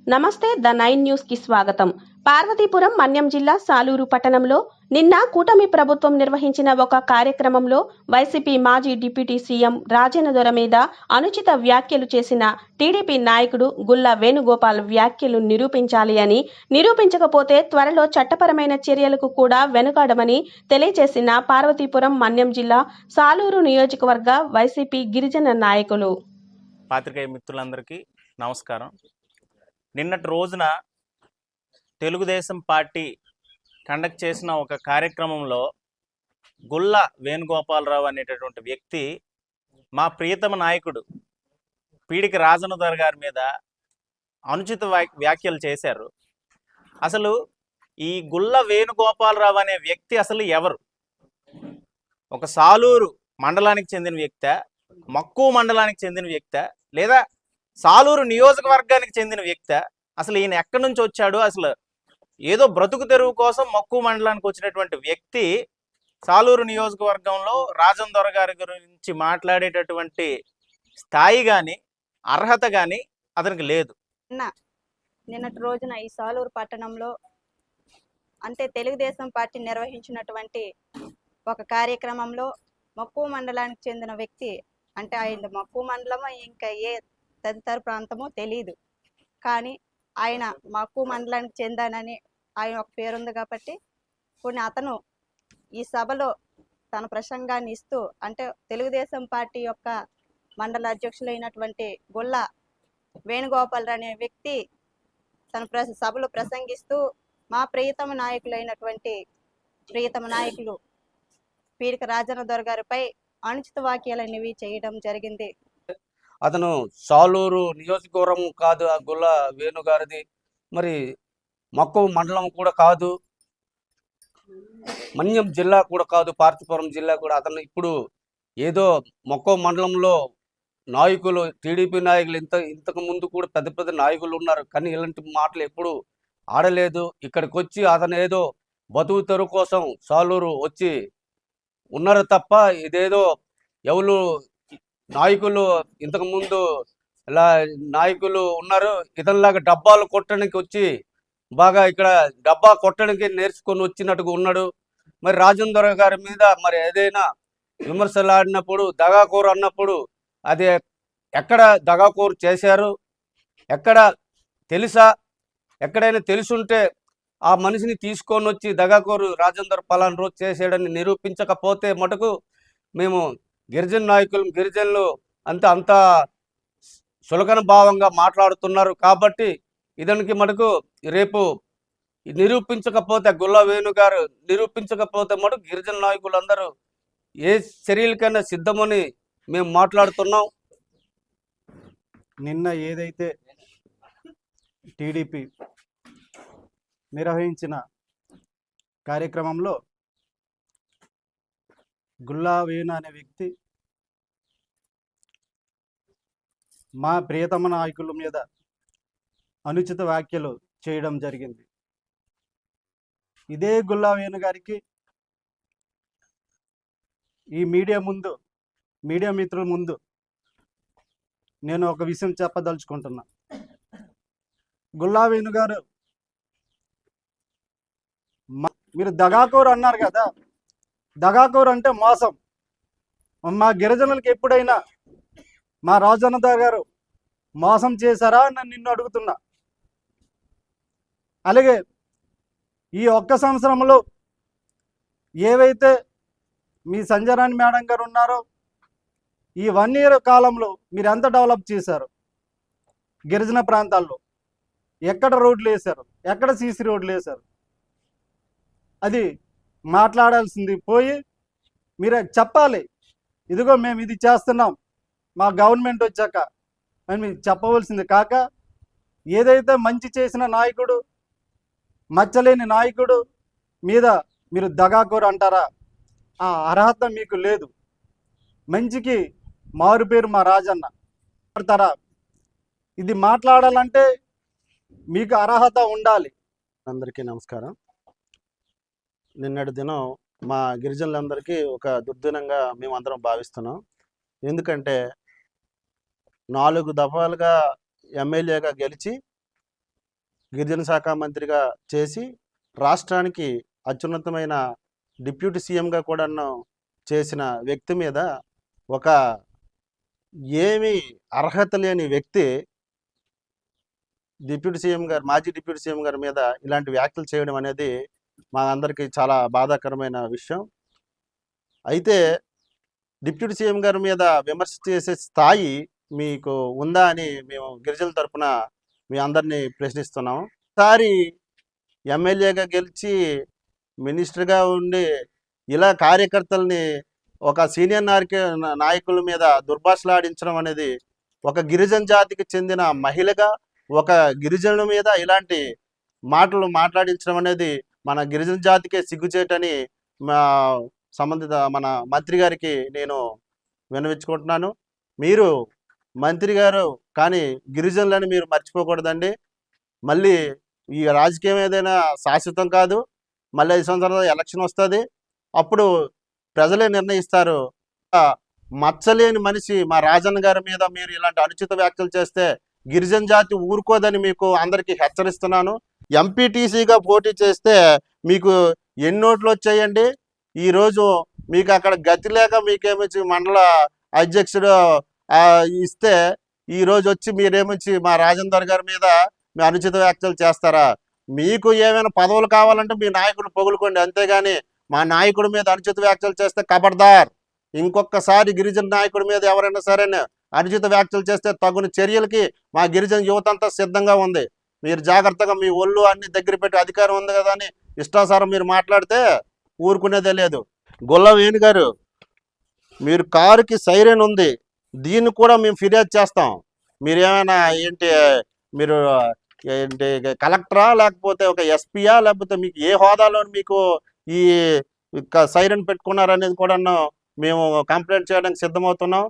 నమస్తే the 9 news కి స్వాగతం. పార్వతీపురం మన్యం జిల్లా సాలూరు పట్టణంలో నిన్న కూటమి ప్రభుత్వం నిర్వహించిన ఒక కార్యక్రమంలో వైసీపీ మాజీ డిప్యూటీ సీఎం రాజేంద్ర దొర మీద అనుచిత వ్యాఖ్యలు చేసిన టీడీపీ నాయకుడు గుల్లా వేణుగోపాల్ వ్యాఖ్యలు నిరూపించాలి అని, నిరూపించకపోతే త్వరలో చట్టపరమైన చర్యలకు కూడా వెనుకాడమని తెలియజేసిన పార్వతీపురం మన్యం జిల్లా సాలూరు నియోజకవర్గ వైసీపీ గిరిజన నాయకులు. పాత్రికేయ మిత్రులందరికీ నమస్కారం. నిన్నటి రోజున తెలుగుదేశం పార్టీ కండక్ట్ చేసిన ఒక కార్యక్రమంలో గుల్లా వేణుగోపాలరావు అనేటటువంటి వ్యక్తి మా ప్రియతమ నాయకుడు పీడికి రాజేంద్ర దొర గారి మీద అనుచిత వ్యాఖ్యలు చేశారు. అసలు ఈ గుల్లా వేణుగోపాలరావు అనే వ్యక్తి అసలు ఎవరు? ఒక సాలూరు మండలానికి చెందిన వ్యక్తా, మక్కువ మండలానికి చెందిన వ్యక్తా, లేదా సాలూరు నియోజకవర్గానికి చెందిన వ్యక్తి? అసలు ఈయన ఎక్కడి నుంచి వచ్చాడు? అసలు ఏదో బ్రతుకు తెరువు కోసం మక్కువ మండలానికి వచ్చినటువంటి వ్యక్తి సాలూరు నియోజకవర్గంలో రాజేంద్ర దొర గారి గురించి మాట్లాడేటటువంటి స్థాయి కానీ అర్హత కానీ అతనికి లేదు. నిన్నటి రోజున ఈ సాలూరు పట్టణంలో అంటే తెలుగుదేశం పార్టీ నిర్వహించినటువంటి ఒక కార్యక్రమంలో మక్కువ మండలానికి చెందిన వ్యక్తి, అంటే ఆయన మక్కువ మండలమో ఇంకా ఏ తదితర ప్రాంతమో తెలియదు, కానీ ఆయన మక్కువ మండలానికి చెందానని ఆయన ఒక పేరుంది కాబట్టి కొన్ని అతను ఈ సభలో తన ప్రసంగాన్ని ఇస్తూ, అంటే తెలుగుదేశం పార్టీ యొక్క మండల అధ్యక్షులైనటువంటి గుల్లా వేణుగోపాల్ అనే వ్యక్తి తన సభలో ప్రసంగిస్తూ మా ప్రియతమ నాయకులు పీడిక రాజేంద్ర దొర గారిపై అనుచిత వ్యాఖ్యలు అనేవి చేయడం జరిగింది. అతను సాలూరు నియోజకవర్గం కాదు, ఆ గుల్లా వేణు గారిది, మరి మక్కువ మండలం కూడా కాదు, మన్యం జిల్లా కూడా కాదు, పార్వతీపురం జిల్లా కూడా. అతను ఇప్పుడు ఏదో మక్కువ మండలంలో నాయకులు, టీడీపీ నాయకులు ఇంతకు ముందు కూడా పెద్ద పెద్ద నాయకులు ఉన్నారు, కానీ ఇలాంటి మాటలు ఎప్పుడు ఆడలేదు. ఇక్కడికి వచ్చి అతను ఏదో బతుకు తెరువు కోసం సాలూరు వచ్చి ఉన్నారు తప్ప, ఇదేదో ఎవరు నాయకులు ఇంతకుముందు ఇలా నాయకులు ఉన్నారు, ఇతనిలాగా డబ్బాలు కొట్టడానికి వచ్చి బాగా ఇక్కడ డబ్బా కొట్టడానికి నేర్చుకొని వచ్చినట్టుగా ఉన్నాడు. మరి రాజేంద్ర గారి మీద మరి ఏదైనా విమర్శలు ఆడినప్పుడు, దగాకోరు అన్నప్పుడు అది ఎక్కడ దగాకోరు చేశారు, ఎక్కడ తెలుసా? ఎక్కడైనా తెలుసుంటే ఆ మనిషిని తీసుకొని వచ్చి దగాకోరు రాజేంద్ర పలానా రోజు చేసాడని నిరూపించకపోతే మటుకు మేము గిరిజనులు అంత సులకన భావంగా మాట్లాడుతున్నారు. కాబట్టి ఇదానికి మటుకు రేపు నిరూపించకపోతే, గుల్లా వేణు గారు నిరూపించకపోతే మటుకు గిరిజన నాయకులందరూ ఏ చర్యలకైనా సిద్ధమని మేము మాట్లాడుతున్నాం. నిన్న ఏదైతే టీడీపీ నిర్వహించిన కార్యక్రమంలో గుల్లా వేణు అనే వ్యక్తి మా ప్రియతమ నాయకుల మీద అనుచిత వ్యాఖ్యలు చేయడం జరిగింది. ఇదే గుల్లా వేణు గారికి ఈ మీడియా మిత్రుల ముందు నేను ఒక విషయం చెప్పదలుచుకుంటున్నా. గుల్లా వేణు గారు, మీరు దగాకోరు అన్నారు కదా, దగాకోరు అంటే మోసం. మా గిరిజనులకి ఎప్పుడైనా మా రాజేంద్ర దొర గారు మోసం చేశారా అని నిన్ను అడుగుతున్నా. అలాగే ఈ ఒక్క సంవత్సరంలో ఏవైతే మీ సంజరాణి మేడం గారు ఉన్నారో, ఈ 1 year కాలంలో మీరు ఎంత డెవలప్ చేశారు? గిరిజన ప్రాంతాల్లో ఎక్కడ రోడ్లు వేశారు, ఎక్కడ సీసీ రోడ్లు వేశారు? అది మాట్లాడాల్సింది పోయి మీరే చెప్పాలి. ఇదిగో మేము ఇది చేస్తున్నాం మా గవర్నమెంట్ వచ్చాక అని మీరు చెప్పవలసింది కాక, ఏదైతే మంచి చేసిన నాయకుడు, మచ్చలేని నాయకుడు మీద మీరు దగాకోరు అంటారా? ఆ అర్హత మీకు లేదు. మంచికి మారు పేరు మా రాజన్న అంటారా? ఇది మాట్లాడాలంటే మీకు అర్హత ఉండాలి. అందరికీ నమస్కారం. నిన్నటి దినం మా గిరిజనులందరికీ ఒక దుర్దినంగా మేమందరం భావిస్తున్నాం. ఎందుకంటే 4 దఫాలుగా ఎమ్మెల్యేగా గెలిచి గిరిజన శాఖ మంత్రిగా చేసి రాష్ట్రానికి అత్యున్నతమైన డిప్యూటీ సీఎంగా కూడా చేసిన వ్యక్తి మీద ఒక ఏమీ అర్హత లేని వ్యక్తి డిప్యూటీ సీఎం గారు, మాజీ డిప్యూటీ సీఎం గారి మీద ఇలాంటి వ్యాఖ్యలు చేయడం అనేది మా అందరికీ చాలా బాధాకరమైన విషయం. అయితే డిప్యూటీ సీఎం గారి మీద విమర్శ చేసే స్థాయి మీకు ఉందా అని మేము గిరిజనుల తరపున మీ అందరినీ ప్రశ్నిస్తున్నాం. ఈసారి ఎమ్మెల్యేగా గెలిచి మినిస్టర్గా ఉండి ఇలా కార్యకర్తల్ని ఒక సీనియర్ నాయకుల మీద దుర్భాషలాడించడం అనేది, ఒక గిరిజన జాతికి చెందిన మహిళగా ఒక గిరిజనుల మీద ఇలాంటి మాటలు మాట్లాడించడం అనేది మన గిరిజన జాతికే సిగ్గుచేటని మా సంబంధిత మన మంత్రి గారికి నేను విన్నవించుకుంటున్నాను. మీరు మంత్రి గారు కానీ గిరిజనులని మీరు మర్చిపోకూడదండి. మళ్ళీ ఈ రాజకీయం ఏదైనా శాశ్వతం కాదు. మళ్ళీ 5 సంవత్సరాల ఎలక్షన్ వస్తుంది, అప్పుడు ప్రజలే నిర్ణయిస్తారు. మచ్చలేని మనిషి మా రాజన్న గారి మీద మీరు ఇలాంటి అనుచిత వ్యాఖ్యలు చేస్తే గిరిజన జాతి ఊరుకోదని మీకు అందరికీ హెచ్చరిస్తున్నాను. ఎంపీటీసీగా పోటీ చేస్తే మీకు ఎన్ని ఓట్లు వచ్చాయండి? ఈరోజు మీకు అక్కడ గతి లేక మీకేమొచ్చి మండల అధ్యక్షుడు ఇస్తే ఈరోజు వచ్చి మీరేమొచ్చి మా రాజేందర్ గారి మీద మీ అనుచిత వ్యాఖ్యలు చేస్తారా? మీకు ఏమైనా పదవులు కావాలంటే మీ నాయకుడు పొగులుకోండి, అంతేగాని మా నాయకుడి మీద అనుచిత వ్యాఖ్యలు చేస్తే ఖబర్దార్. ఇంకొకసారి గిరిజన నాయకుడి మీద ఎవరైనా సరే అనుచిత వ్యాఖ్యలు చేస్తే తగిన చర్యలకి మా గిరిజన యువత అంతా సిద్ధంగా ఉంది. మీరు జాగ్రత్తగా మీ ఒళ్ళు అన్ని దగ్గర పెట్టి అధికారం ఉంది కదా అని ఇష్టాసారం మీరు మాట్లాడితే ఊరుకునేదే లేదు. గొల్ల వేణు గారు, మీరు కారుకి సైరన్ ఉంది, దీన్ని కూడా మేము ఫిర్యాదు చేస్తాం. మీరేమైనా మీరు కలెక్టరా లేకపోతే ఒక ఎస్పీయా లేకపోతే మీకు ఏ హోదాలో మీకు ఈ సైరన్ పెట్టుకున్నారనేది కూడా మేము కంప్లైంట్ చేయడానికి సిద్ధమవుతున్నాం.